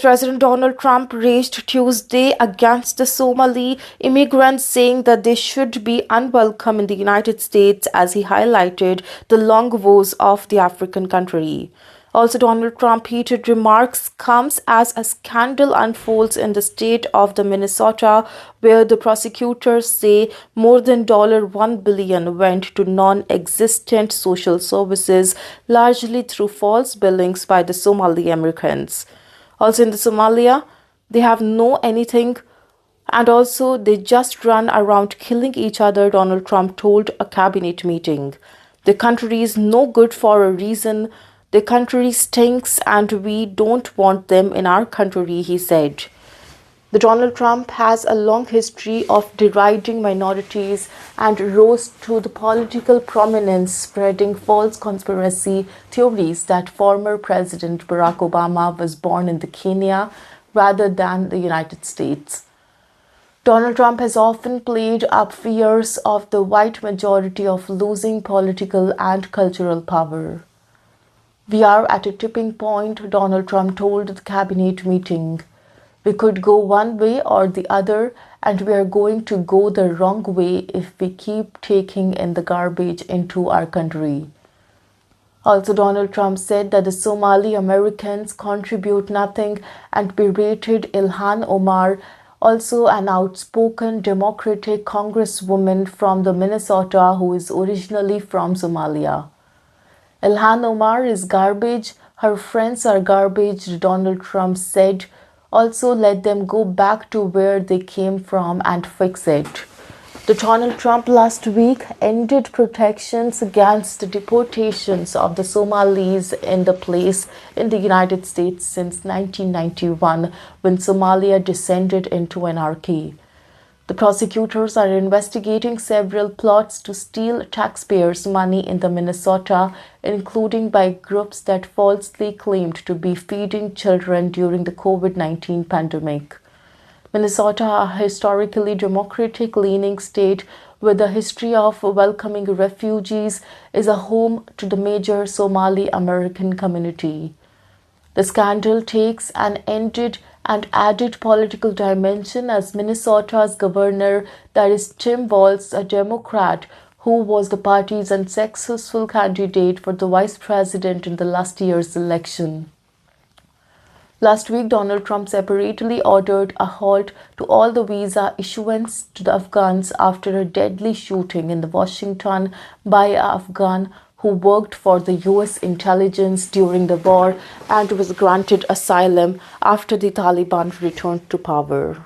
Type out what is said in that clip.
President Donald Trump raged Tuesday against the Somali immigrants, saying that they should be unwelcome in the United States as he highlighted the long woes of the African country. Also, Donald Trump's heated remarks comes as a scandal unfolds in the state of the Minnesota, where the prosecutors say more than $1 billion went to non-existent social services, largely through false billings by the Somali Americans. Also in the Somalia, they have no anything and also they just run around killing each other, Donald Trump told a cabinet meeting. The country is no good for a reason. The country stinks and we don't want them in our country, he said. The Donald Trump has a long history of deriding minorities and rose to the political prominence spreading false conspiracy theories that former President Barack Obama was born in Kenya rather than the United States. Donald Trump has often played up fears of the white majority of losing political and cultural power. We are at a tipping point, Donald Trump told the cabinet meeting. We could go one way or the other, and we are going to go the wrong way if we keep taking in the garbage into our country. Also, Donald Trump said that the Somali Americans contribute nothing and berated Ilhan Omar, also an outspoken Democratic congresswoman from the Minnesota who is originally from Somalia. Ilhan Omar is garbage. Her friends are garbage, Donald Trump said. Also, let them go back to where they came from and fix it. The Donald Trump last week ended protections against the deportations of the Somalis in the place in the United States since 1991 when Somalia descended into anarchy. The prosecutors are investigating several plots to steal taxpayers' money in the Minnesota, including by groups that falsely claimed to be feeding children during the COVID-19 pandemic. Minnesota, a historically Democratic-leaning state with a history of welcoming refugees, is a home to the major Somali American community. The scandal takes an added political dimension as Minnesota's governor, that is Tim Walz, a Democrat who was the party's unsuccessful candidate for the vice president in the last year's election. Last week, Donald Trump separately ordered a halt to all the visa issuance to the Afghans after a deadly shooting in Washington by an Afghan who worked for the U.S. intelligence during the war and was granted asylum after the Taliban returned to power.